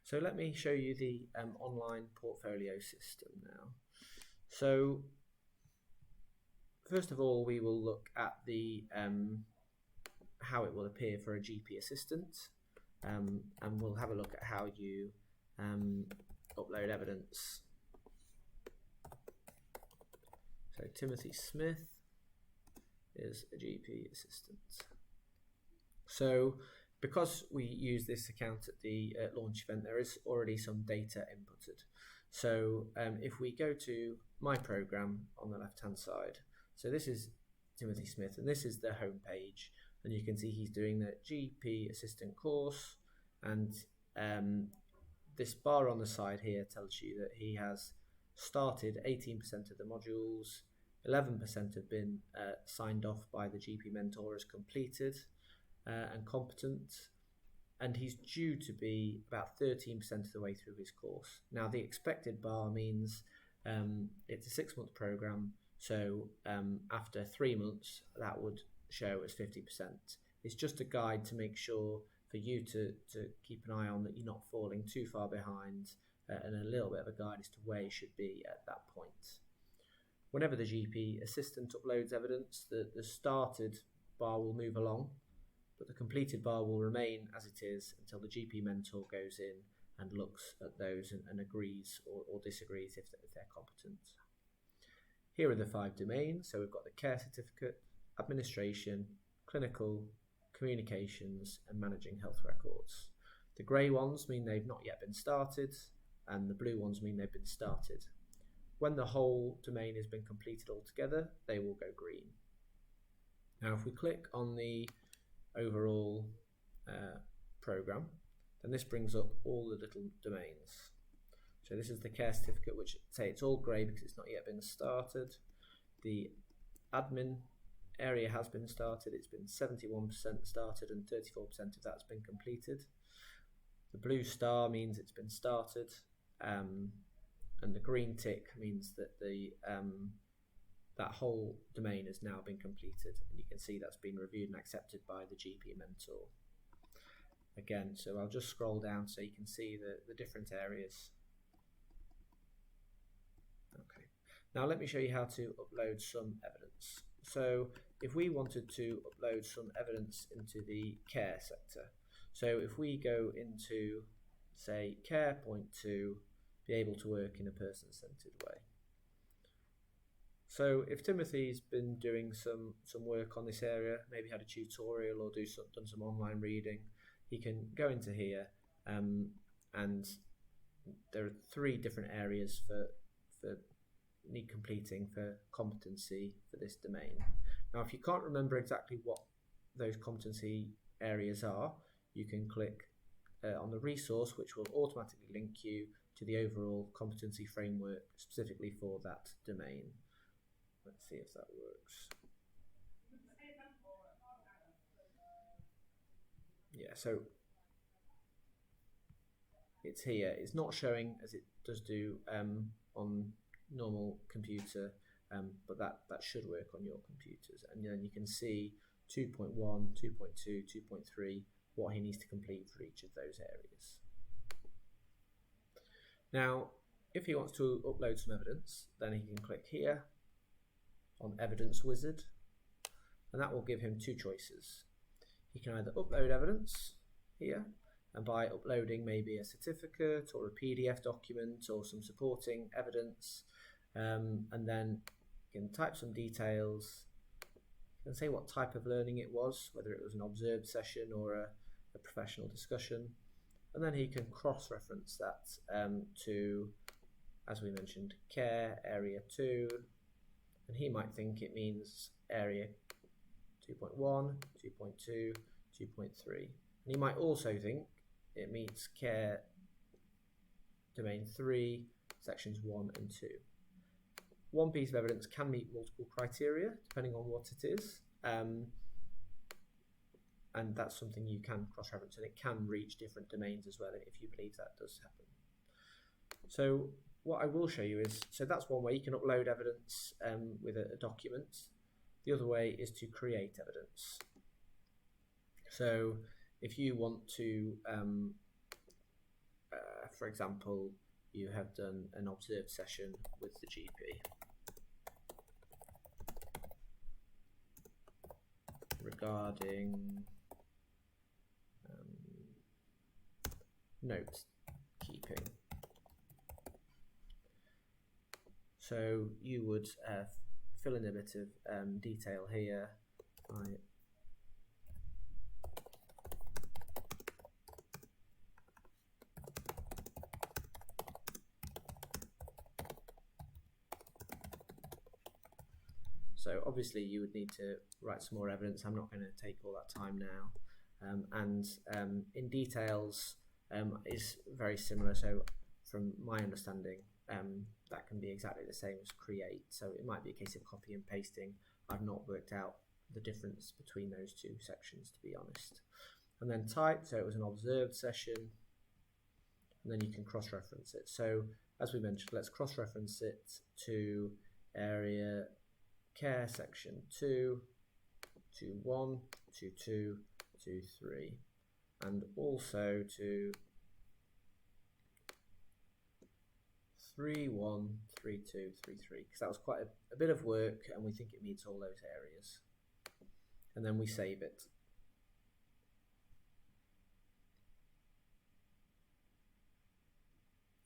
So let me show you the online portfolio system now. So first of all, we will look at the how it will appear for a GP assistant, and we'll have a look at how you upload evidence. So Timothy Smith is a GP assistant. So because we use this account at the launch event, there is already some data inputted. So if we go to my program on the left hand side, so this is Timothy Smith and this is the home page, and you can see he's doing the GP assistant course, and this bar on the side here tells you that he has started 18% of the modules, 11% have been signed off by the GP mentor as completed and competent, and he's due to be about 13% of the way through his course. Now the expected bar means it's a 6-month program, so after 3 months that would show as 50%. It's just a guide to make sure for you to keep an eye on that you're not falling too far behind, and a little bit of a guide as to where you should be at that point. Whenever the GP assistant uploads evidence, the started bar will move along, but the completed bar will remain as it is until the GP mentor goes in and looks at those and agrees or disagrees if they're competent. Here are the 5 domains. So we've got the care certificate, administration, clinical, communications, and managing health records. The grey ones mean they've not yet been started, and the blue ones mean they've been started. When the whole domain has been completed altogether, they will go green. Now if we click on the overall program, then this brings up all the little domains. So this is the care certificate, which say it's all grey because it's not yet been started. The admin area has been started, it's been 71% started and 34% of that's been completed. The blue star means it's been started, and the green tick means that the that whole domain has now been completed, and you can see that's been reviewed and accepted by the GP mentor. Again, so I'll just scroll down so you can see the different areas. Okay, now let me show you how to upload some evidence. So if we wanted to upload some evidence into the care sector, so if we go into, say, care point 2, be able to work in a person-centered way. So if Timothy's been doing some work on this area, maybe had a tutorial or done some online reading, he can go into here, and there are 3 different areas for need completing for competency for this domain. Now if you can't remember exactly what those competency areas are, you can click on the resource, which will automatically link you to the overall competency framework specifically for that domain. Let's see if that works. Yeah, so it's here. It's not showing as it does do on normal computer, but that should work on your computers. And then you can see 2.1, 2.2, 2.3, what he needs to complete for each of those areas. Now, if he wants to upload some evidence, then he can click here on Evidence Wizard, and that will give him 2 choices. He can either upload evidence here, and by uploading maybe a certificate or a PDF document or some supporting evidence, and then you can type some details, you can say what type of learning it was, whether it was an observed session or a professional discussion, and then he can cross-reference that to, as we mentioned, care area 2, and he might think it means area 2.1, 2.2, 2.3, and he might also think it means care domain 3, sections 1 and 2. One piece of evidence can meet multiple criteria depending on what it is, and that's something you can cross-reference, and it can reach different domains as well if you believe that does happen. So what I will show you is, so that's one way you can upload evidence with a document. The other way is to create evidence. So if you want to for example, you have done an observed session with the GP regarding note keeping. So you would fill in a bit of detail here. So obviously you would need to write some more evidence. I'm not going to take all that time now. In details is very similar. So from my understanding, that can be exactly the same as create. So it might be a case of copy and pasting. I've not worked out the difference between those two sections, to be honest. And then type, so it was an observed session, and then you can cross-reference it. So as we mentioned, let's cross-reference it to area care section 2, 2.1, 2.2, 2.3, and also to 3.1, 3.2, 3.3, because that was quite a bit of work and we think it meets all those areas. And then we save it.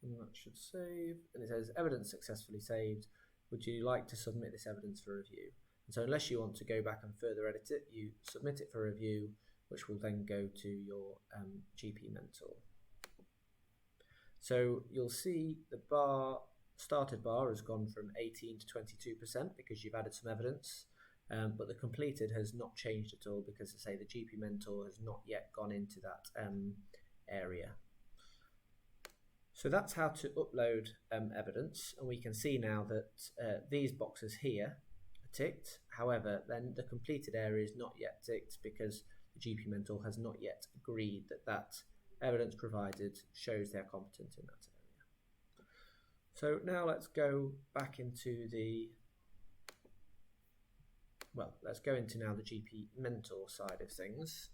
And that should save, and it says evidence successfully saved. Would you like to submit this evidence for review? And so unless you want to go back and further edit it, you submit it for review, which will then go to your GP mentor. So you'll see the started bar has gone from 18 to 22% because you've added some evidence, but the completed has not changed at all because, as I say, the GP mentor has not yet gone into that area. So that's how to upload evidence, and we can see now that these boxes here are ticked. However, then the completed area is not yet ticked because the GP mentor has not yet agreed that that evidence provided shows they're competent in that area. So now let's go back into let's go into now the GP mentor side of things.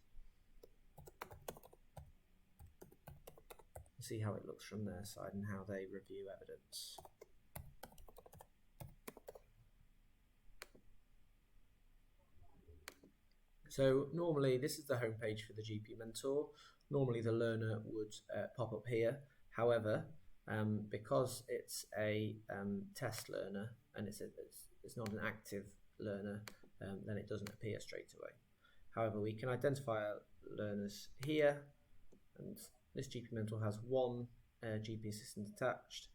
See how it looks from their side and how they review evidence. So normally this is the home page for the GP mentor. Normally the learner would pop up here. However, because it's a test learner and it's not an active learner, then it doesn't appear straight away. However, we can identify our learners here, and this GP mentor has one GP assistant attached,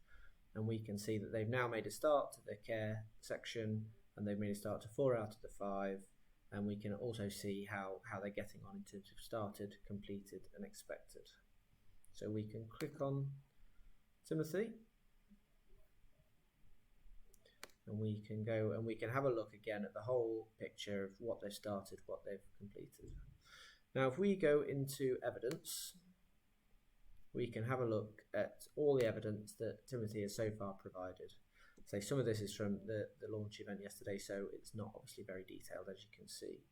and we can see that they've now made a start to their care section, and they've made a start to 4 out of the 5, and we can also see how they're getting on in terms of started, completed, and expected. So we can click on Timothy, and we can go and we can have a look again at the whole picture of what they've started, what they've completed. Now if we go into evidence, we can have a look at all the evidence that Timothy has so far provided. So some of this is from the launch event yesterday, so it's not obviously very detailed, as you can see.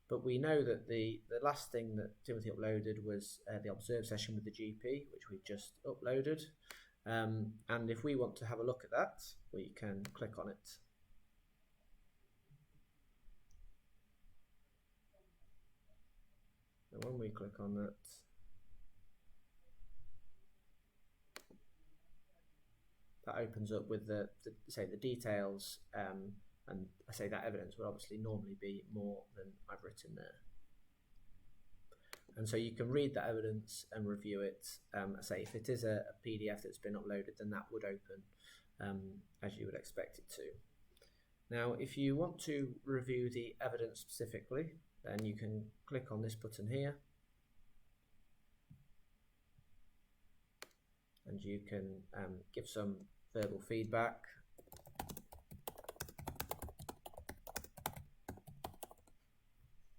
But we know that the last thing that Timothy uploaded was the observed session with the GP, which we just uploaded. And if we want to have a look at that, we can click on it. And when we click on that, that opens up with the details, and I say that evidence would obviously normally be more than I've written there. And so you can read that evidence and review it. I say if it is a PDF that's been uploaded, then that would open as you would expect it to. Now, if you want to review the evidence specifically, then you can click on this button here, and you can give some verbal feedback.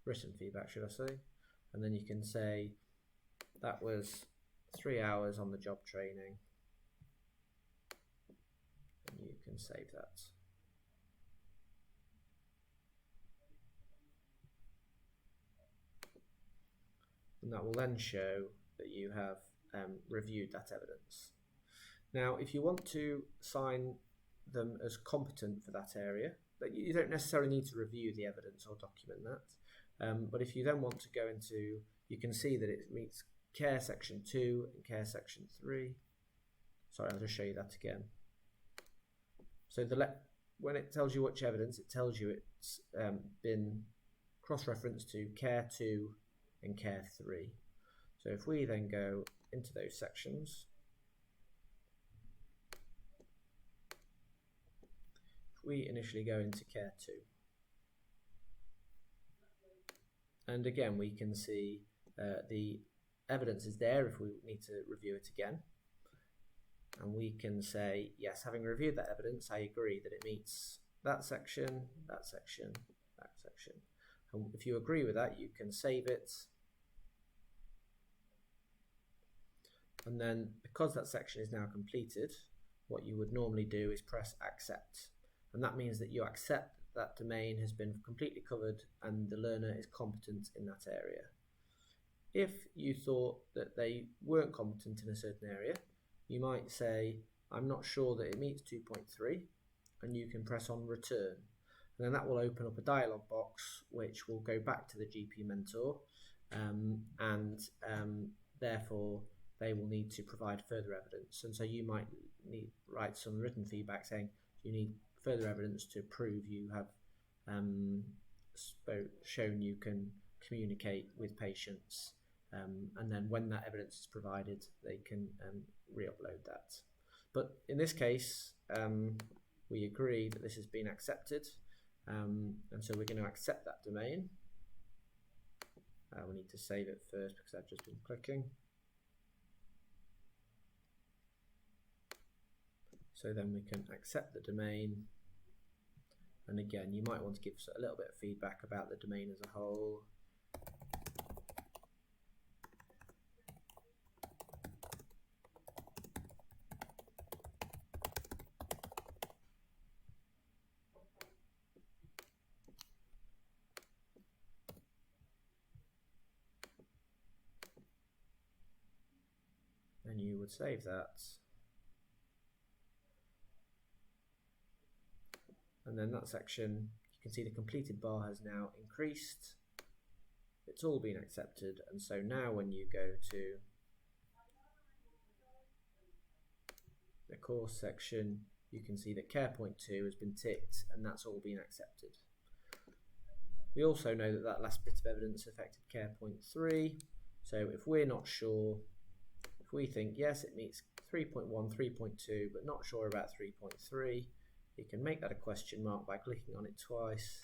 Written feedback, should I say. And then you can say that was 3 hours on the job training, and you can save that. And that will then show that you have reviewed that evidence. Now, if you want to assign them as competent for that area, but you don't necessarily need to review the evidence or document that. But if you then want to go into, you can see that it meets Care Section 2 and Care Section 3. Sorry, I'll just show you that again. So when it tells you which evidence, it tells you it's been cross-referenced to Care 2 and Care 3. So if we then go into those sections, if we initially go into Care 2, and again we can see the evidence is there if we need to review it again. And we can say, yes, having reviewed that evidence, I agree that it meets that section, that section, that section. And if you agree with that, you can save it. And then because that section is now completed, what you would normally do is press accept. And that means that you accept that domain has been completely covered and the learner is competent in that area. If you thought that they weren't competent in a certain area, you might say, I'm not sure that it meets 2.3, and you can press on return. And then that will open up a dialog box which will go back to the GP mentor, and therefore they will need to provide further evidence. And so you might need write some written feedback saying you need further evidence to prove you have shown you can communicate with patients. And then when that evidence is provided, they can re-upload that. But in this case, we agree that this has been accepted, and so we're going to accept that domain. We need to save it first because I've just been clicking. So then we can accept the domain, and again you might want to give a little bit of feedback about the domain as a whole. And you would save that. And then that section, you can see the completed bar has now increased. It's all been accepted. And so now when you go to the course section, you can see that Care Point 2 has been ticked and that's all been accepted. We also know that that last bit of evidence affected Care Point 3. So if we're not sure, if we think, yes, it meets 3.1, 3.2, but not sure about 3.3, we can make that a question mark by clicking on it twice.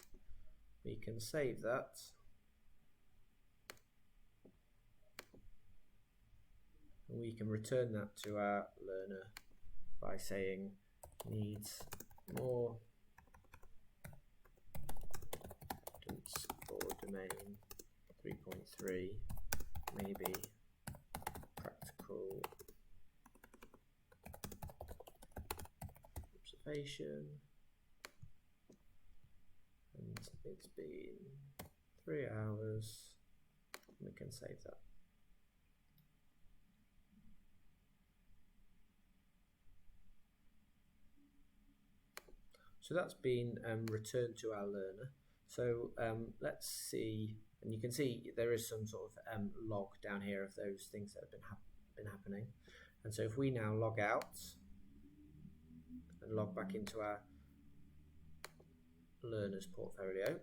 We can save that. And we can return that to our learner by saying needs more evidence for domain 3.3, maybe practical observation, and it's been 3 hours. We can save that. So that's been returned to our learner. So let's see, and you can see there is some sort of log down here of those things that have been happening. And so if we now log out and log back into our learner's portfolio,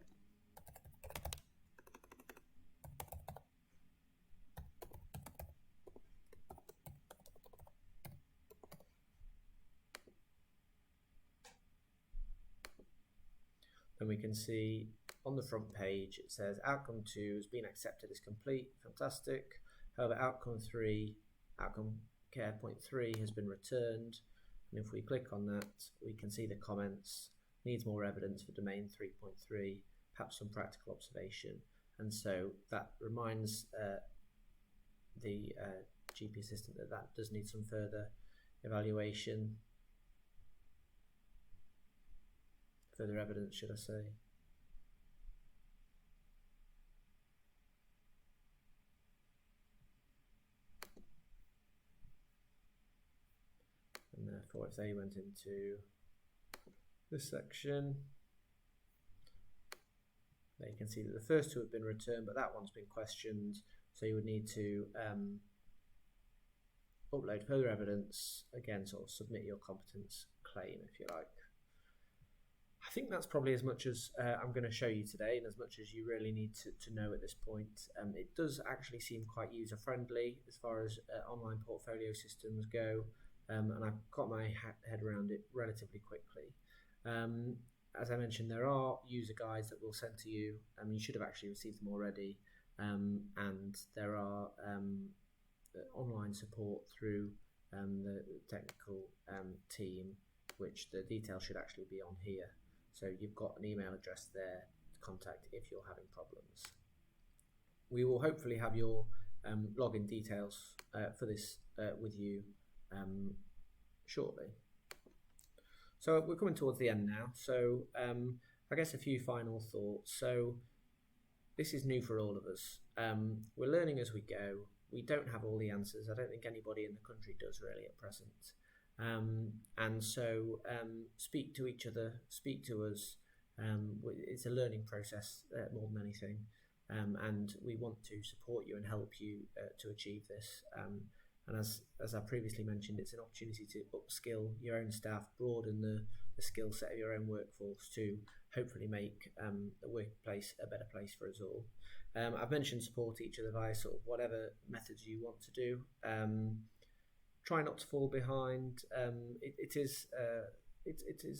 and we can see on the front page it says outcome 2 has been accepted as complete, fantastic. However, outcome Care Point 3 has been returned, and if we click on that we can see the comments, needs more evidence for domain 3.3, perhaps some practical observation. And so that reminds the GP assistant that that does need some further evaluation. Further evidence, should I say. therefore, if they went into this section, there you can see that the first two have been returned, but that one's been questioned. So you would need to upload further evidence, again, sort of submit your competence claim, if you like. I think that's probably as much as I'm going to show you today, and as much as you really need to know at this point. It does actually seem quite user-friendly as far as online portfolio systems go, and I've got my head around it relatively quickly. As I mentioned, there are user guides that we'll send to you, and you should have actually received them already, and there are online support through the technical team, which the details should actually be on here. So you've got an email address there to contact if you're having problems. We will hopefully have your login details for this with you shortly. So we're coming towards the end now. So I guess a few final thoughts. So this is new for all of us. We're learning as we go. We don't have all the answers. I don't think anybody in the country does really at present. And so speak to each other, speak to us. It's a learning process more than anything, and we want to support you and help you to achieve this. And as I previously mentioned, it's an opportunity to upskill your own staff, broaden the skill set of your own workforce to hopefully make the workplace a better place for us all. I've mentioned support each other via sort of whatever methods you want to do. Try not to fall behind. It is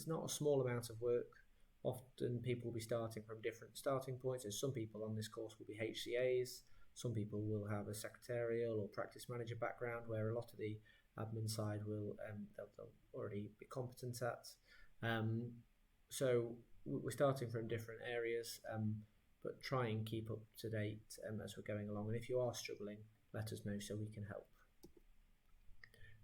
not a small amount of work. Often people will be starting from different starting points. As some people on this course will be HCAs, some people will have a secretarial or practice manager background, where a lot of the admin side will they'll already be competent at. So we're starting from different areas, but try and keep up to date as we're going along. And if you are struggling, let us know so we can help.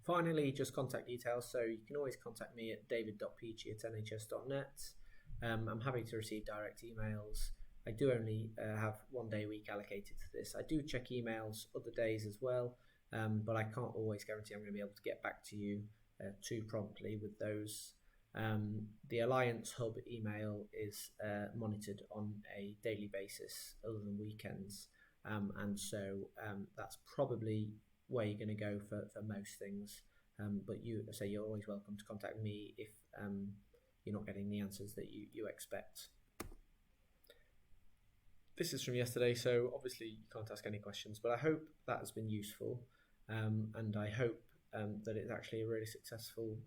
Finally, just contact details. So you can always contact me at david.peachey@nhs.net. I'm happy to receive direct emails. I do only have 1 day a week allocated to this. I do check emails other days as well, but I can't always guarantee I'm going to be able to get back to you too promptly with those. The Alliance Hub email is monitored on a daily basis other than weekends, and so that's probably where you're going to go for most things, but you're always welcome to contact me if you're not getting the answers that you expect. This is from yesterday, so obviously you can't ask any questions, but I hope that has been useful, and I hope that it's actually a really successful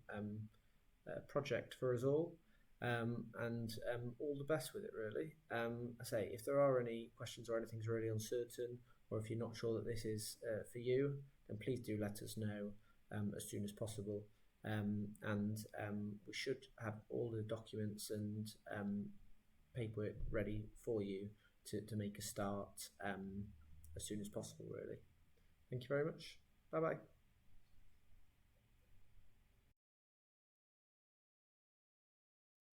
project for us all, and all the best with it, really. I say, if there are any questions or anything's really uncertain, or if you're not sure that this is for you, then please do let us know as soon as possible. And we should have all the documents and paperwork ready for you to make a start as soon as possible, really. Thank you very much. Bye-bye.